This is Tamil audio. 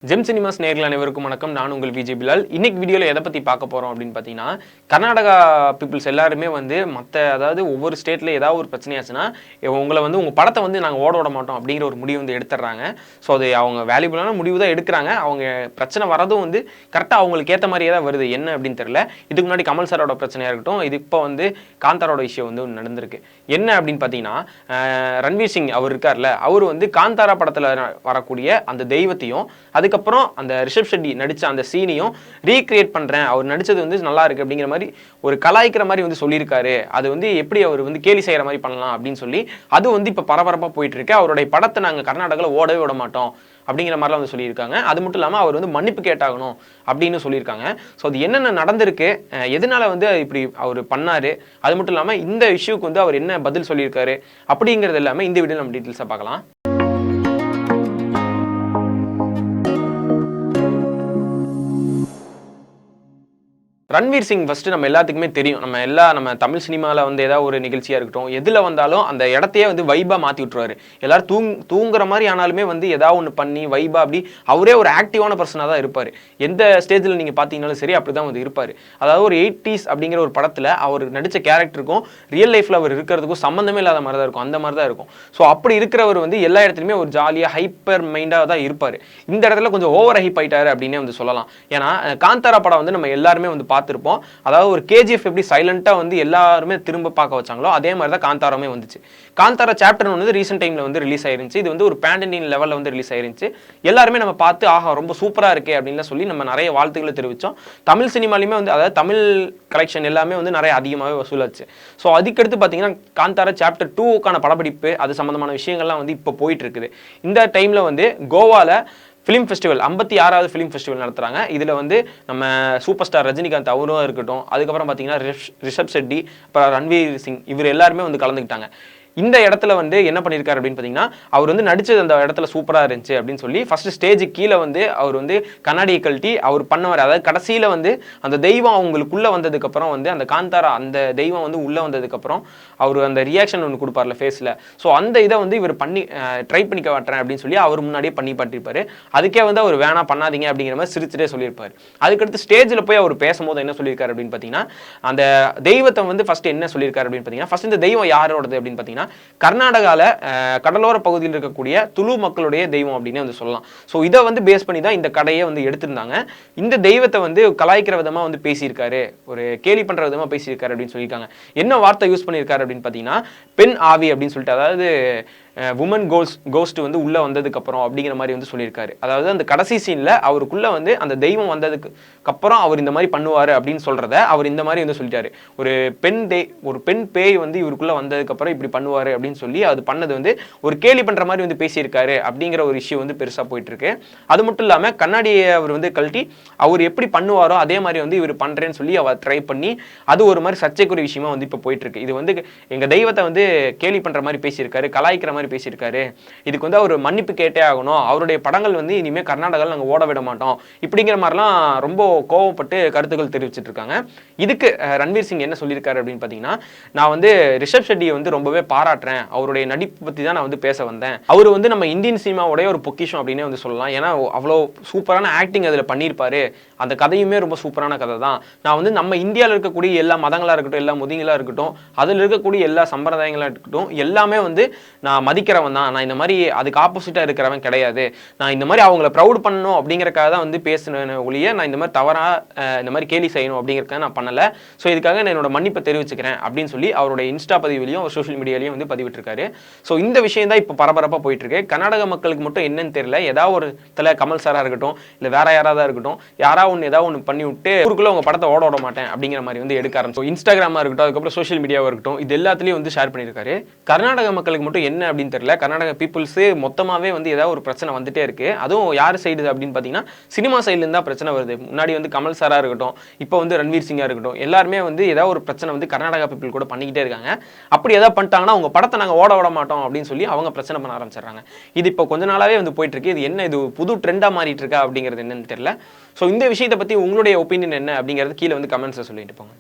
ஜெம் சினிமாஸ் நேயர்கள் அனைவருக்கும் வணக்கம். நான் உங்கள் விஜய் பிலால். இன்னைக்கு வீடியோவில் எதை பற்றி பார்க்க போகிறோம் அப்படின்னு பார்த்தீங்கன்னா, கர்நாடகா பீப்புள்ஸ் எல்லாருமே அதாவது ஒவ்வொரு ஸ்டேட்டில் ஏதாவது ஒரு பிரச்சனையாச்சுன்னா உங்களை உங்கள் படத்தை நாங்கள் ஓட விட மாட்டோம் அப்படிங்கிற ஒரு முடிவு எடுத்துடுறாங்க. ஸோ அது அவங்க வேல்யூபிளான முடிவு தான் எடுக்கிறாங்க. அவங்க பிரச்சனை வரதும் கரெக்டாக அவங்களுக்கு ஏற்ற மாதிரியே தான் வருது. என்ன அப்படின்னு தெரியல. இதுக்கு முன்னாடி கமல் சாரோட பிரச்சனையாக இருக்கட்டும், இது இப்போ காந்தாரோட விஷயம் நடந்திருக்கு. என்ன அப்படின்னு பார்த்தீங்கன்னா, ரன்வீர் சிங் அவர் இருக்கார்ல, அவர் காந்தாரா படத்தில் வரக்கூடிய அந்த தெய்வத்தையும் அதுக்கப்புறம் அந்த ரிஷப் ஷெட்டி நடிச்ச அந்த சீனையும் ரீக்ரியேட் பண்றேன், அவர் நடிச்சது நல்லா இருக்கு அப்படிங்கிற மாதிரி ஒரு கலாய்க்கிற மாதிரி சொல்லியிருக்காரு. அது எப்படி அவர் கேலி செய்யற மாதிரி பண்ணலாம் அப்படின்னு சொல்லி அது இப்ப பரபரப்பா போயிட்டு இருக்கு. அவருடைய படத்தை நாங்க கர்நாடகாவில் ஓடவே விட மாட்டோம் அப்படிங்கிற மாதிரிலாம் சொல்லியிருக்காங்க. அது மட்டும் இல்லாமல் அவர் மன்னிப்பு கேட்டாகணும் அப்படின்னு சொல்லியிருக்காங்க. ஸோ அது என்னென்ன நடந்திருக்கு, எதனால இப்படி அவர் பண்ணாரு, அது மட்டும் இல்லாமல் இந்த இஷ்யூக்கு அவர் என்ன பதில் சொல்லியிருக்காரு அப்படிங்கிறது எல்லாமே இந்த வீடியோ நம்ம டீட்டெயில்ஸாக பார்க்கலாம். ரன்வீர் சிங் ஃபர்ஸ்ட் நம்ம எல்லாத்துக்குமே தெரியும். நம்ம தமிழ் சினிமாவில் ஏதாவது ஒரு நிகழ்ச்சியாக இருக்கட்டும், எதில் வந்தாலும் அந்த இடத்தையே வைபாக மாற்றி விட்டுருவாரு. எல்லாரும் தூங்குற மாதிரி ஆனாலுமே ஏதாவது ஒன்று பண்ணி வைபா அப்படி அவரே ஒரு ஆக்டிவான பர்சனாக தான் இருப்பார். எந்த ஸ்டேஜில் நீங்கள் பார்த்தீங்கன்னாலும் சரி அப்படி தான் இருப்பார். அதாவது ஒரு 80s அப்படிங்கிற ஒரு படத்தில் அவர் நடித்த கேரக்டருக்கும் ரியல் லைஃப்பில் அவர் இருக்கிறதுக்கும் சம்மந்தமே இல்லாத மாதிரி தான் இருக்கும். அந்த மாதிரி தான் இருக்கும். ஸோ அப்படி இருக்கிறவர் எல்லா இடத்துலையுமே ஒரு ஜாலியாக ஹைப்பர் மைண்டாக தான் இருப்பார். இந்த இடத்துல கொஞ்சம் ஓவர் ஹைப் ஆயிட்டாரு அப்படின்னே சொல்லலாம். ஏன்னா காந்தாரா படம் நம்ம எல்லாருமே பார்த்திருப்போம். அதாவது ஒரு கேஜிஎஃப் எப்படி சைலண்டா எல்லாருமே திரும்ப பார்க்க வச்சாங்களோ அதே மாதிரி தான் காந்தாராமே வந்துச்சு. காந்தாரா சாப்டர் ரீசென்ட் டைம்ல ரிலீஸ் ஆயிருந்துச்சு. இது ஒரு பேண்டனின் லெவல்ல ரிலீஸ் ஆயிருந்துச்சு. எல்லாருமே நம்ம பார்த்து ஆஹா ரொம்ப சூப்பரா இருக்கே அப்படின்னு சொல்லி நம்ம நிறைய வாழ்த்துக்களை தெரிவிச்சோம். தமிழ் சினிமாலையுமே அதாவது தமிழ் கலெக்ஷன் எல்லாமே நிறைய அதிகமாகவே வசூலாச்சு. ஸோ அதுக்கடுத்து பார்த்தீங்கன்னா காந்தாரா சாப்டர் 2க்கான படப்பிடிப்பு அது சம்பந்தமான விஷயங்கள்லாம் இப்போ போயிட்டு இருக்குது. இந்த டைம்ல கோவால ஃபிலிம் ஃபெஸ்டிவல் 56வது ஃபிலிம் ஃபெஸ்டிவல் நடத்துகிறாங்க. இதில் நம்ம சூப்பர் ஸ்டார் ரஜினிகாந்த் அவரும் இருக்கட்டும், அதுக்கப்புறம் பார்த்தீங்கன்னா ரிஷப் ஷெட்டி, அப்புறம் ரன்வீர் சிங் இவர் எல்லாருமே கலந்துக்கிட்டாங்க. இந்த இடத்துல என்ன பண்ணியிருக்காரு அப்படின்னு பார்த்தீங்கன்னா, அவர் நடிச்சது அந்த இடத்துல சூப்பராக இருந்துச்சு அப்படின்னு சொல்லி ஃபர்ஸ்ட் ஸ்டேஜ் கீழே அவர் கண்ணாடியை கழட்டி அவர் பண்ணவர். அதாவது கடைசியில் அந்த தெய்வம் அவங்களுக்குள்ள வந்ததுக்கப்புறம் அந்த காந்தாரா அந்த தெய்வம் உள்ளே வந்ததுக்கப்புறம் அவர் அந்த ரியாக்ஷன் ஒன்று கொடுப்பார்ல ஃபேஸில். ஸோ அந்த இதை இவர் பண்ணி ட்ரை பண்ணி காட்டுறேன் அப்படின்னு சொல்லி அவர் முன்னாடியே பண்ணி பண்ணிருப்பாரு. அதுக்கே அவர் வேணா பண்ணாதீங்க அப்படிங்கிற மாதிரி சிரிச்சுட்டே சொல்லியிருப்பார். அதுக்கடுத்து ஸ்டேஜில் போய் அவர் பேசும்போது என்ன சொல்லியிருக்காரு அப்படின்னு பார்த்தீங்கன்னா, அந்த தெய்வத்தை ஃபர்ஸ்ட் என்ன சொல்லியிருக்காரு அப்படின்னு பார்த்தீங்கன்னா, ஃபர்ஸ்ட் இந்த தெய்வம் யாரோடது அப்படின்னு பார்த்தீங்கன்னா கர்நாடகால கடலோர பகுதியில் இருக்கக்கூடிய துளு மக்களுடைய தெய்வம் அப்படின்னு சொல்லலாம். ஸோ இதை பேஸ் பண்ணி தான் இந்த கடையை எடுத்திருந்தாங்க. இந்த தெய்வத்தை கலாய்க்கிற விதமா பேசியிருக்காரு, ஒரு கேலி பண்ற விதமா பேசியிருக்காரு அப்படின்னு சொல்லியிருக்காங்க. என்ன வார்த்தை யூஸ் பண்ணியிருக்காரு அப்படின்னு பார்த்தீங்கன்னா, பெண் ஆவி அப்படின்னு சொல்லிட்டு, அதாவது உமன் கோஸ்ட் உள்ள வந்ததுக்கு அப்புறம் அப்படிங்கிற மாதிரி சொல்லியிருக்காரு. அதாவது அந்த கடைசி சீன்ல அவருக்குள்ள அந்த தெய்வம் வந்ததுக்கு அப்புறம் அவர் இந்த மாதிரி பண்ணுவாரு அப்படின்னு சொல்றத அவர் இந்த மாதிரி சொல்லிட்டாரு. ஒரு பெண் பேய் இவருக்குள்ள வந்ததுக்கு அப்புறம் இப்படி பண்ணுவாரு அப்படின்னு சொல்லி அது பண்ணது ஒரு கேலி பண்ற மாதிரி பேசியிருக்காரு அப்படிங்கிற ஒரு இஷ்யூ பெருசா போயிட்டு இருக்கு. அது மட்டும் இல்லாம கண்ணாடியை அவர் கழட்டி அவர் எப்படி பண்ணுவாரோ அதே மாதிரி இவர் பண்றேன்னு சொல்லி அவர் ட்ரை பண்ணி அது ஒரு மாதிரி சர்ச்சைக்குரிய விஷயமா இப்ப போயிட்டு இருக்கு. இது எங்க தெய்வத்தை கேலி பண்ற மாதிரி பேசியிருக்காரு, கலாய்க்கிற மாதிரி பேசியிருக்காரு, இதுக்கு அவர் மன்னிப்பு கேட்டே ஆகணும், அவருடைய படங்கள் இனிமே கர்நாடகாவில் நாங்கள் ஓட விட மாட்டோம் இப்படிங்கிற மாதிரிலாம் ரொம்ப கோவப்பட்டு கருத்துக்கள் தெரிவிச்சிட்டு இருக்காங்க. இதுக்கு ரன்வீர் சிங் என்ன சொல்லியிருக்காரு அப்படின்னு பார்த்தீங்கன்னா, நான் ரிஷப் ஷெட்டியை ரொம்பவே பாராட்டுறேன், அவருடைய நடிப்பு பற்றி தான் நான் பேச வந்தேன். அவர் நம்ம இந்தியன் சினிமாவுடைய ஒரு பொக்கிஷம் அப்படின்னே சொல்லலாம். ஏன்னா அவ்வளோ சூப்பரான ஆக்டிங் அதில் பண்ணியிருப்பாரு. அந்த கதையுமே ரொம்ப சூப்பரான கதை தான். நான் நம்ம இந்தியாவில் இருக்கக்கூடிய எல்லா மதங்களாக இருக்கட்டும், எல்லா முதிங்களாக இருக்கட்டும், அதில் இருக்கக்கூடிய எல்லா சம்பிரதாயங்களாக இருக்கட்டும், எல்லாமே நான் மதிக்கிறவன் தான். நான் இந்த மாதிரி அதுக்கு ஆப்போசிட்டா இருக்கிறவன் கிடையாது. நான் இந்த மாதிரி அவங்கள ப்ரௌட் பண்ணணும் அப்படிங்கறக்காக தான் பேசுனேன் ஒழிய நான் இந்த மாதிரி தவறா இந்த மாதிரி கேலி செய்யணும் அப்படிங்கறக்காக நான் பண்ணல. ஸோ இதுக்காக நான் என்னோட மன்னிப்பை தெரிவிச்சுக்கிறேன் அப்படின்னு சொல்லி அவருடைய இன்ஸ்டா பதிவிலையும் சோஷியல் மீடியாலையும் பதிவிட்டிருக்காரு. ஸோ இந்த விஷயம் தான் இப்போ பரபரப்பாக போயிட்டு இருக்கு. கர்நாடக மக்களுக்கு மட்டும் என்னன்னு தெரியல, ஏதாவது ஒரு தலை கமல் சாரா இருக்கட்டும், இல்லை வேற யாராவது இருக்கட்டும், ஏதாவது ஒன்று பண்ணி விட்டு ஊருக்குள்ள உங்க படத்தை ஓட விட மாட்டேன் அப்படிங்கிற மாதிரி எடுக்க ஆரம்பிச்சு இன்ஸ்டாகிராமா இருக்கட்டும், அதுக்கப்புறம் சோஷியல் மீடியாவா இருக்கட்டும், இது எல்லாத்துலயும் ஷேர் பண்ணியிருக்காரு. கர்நாடக மக்களுக்கு மட்டும் என்ன அப்படின்னு தெரியல, கர்நாடக பீப்புள்ஸு மொத்தமாகவே ஏதாவது ஒரு பிரச்சனை வந்துட்டே இருக்கு. அதுவும் யார் சைடு அப்படின்னு பார்த்தீங்கன்னா சினிமா சைட்லேருந்து தான் பிரச்சனை வருது. முன்னாடி கமல் சாரா இருக்கட்டும், இப்போ ரன்வீர் சிங்கா இருக்கட்டும், எல்லாருமே ஏதாவது ஒரு பிரச்சனை கர்நாடகா பீப்புள் கூட பண்ணிக்கிட்டே இருக்காங்க. அப்படி ஏதாவது பண்ணிட்டாங்கன்னா உங்க படத்தை நாங்கள் ஓட விட மாட்டோம் அப்படின்னு சொல்லி அவங்க பிரச்சனை பண்ண ஆரம்பிச்சிடறாங்க. இது இப்போ கொஞ்ச நாளாவே போயிட்டு இருக்கு. இது என்ன, இது புது ட்ரெண்டாக மாறிட்டு இருக்கா அப்படிங்கிறது என்னன்னு தெரியல. ஸோ இந்த விஷயத்தை பற்றி உங்களுடைய ஒப்பீனியன் என்ன அப்படிங்கிறது கீழே கமெண்ட்ஸை சொல்லிட்டு போங்க.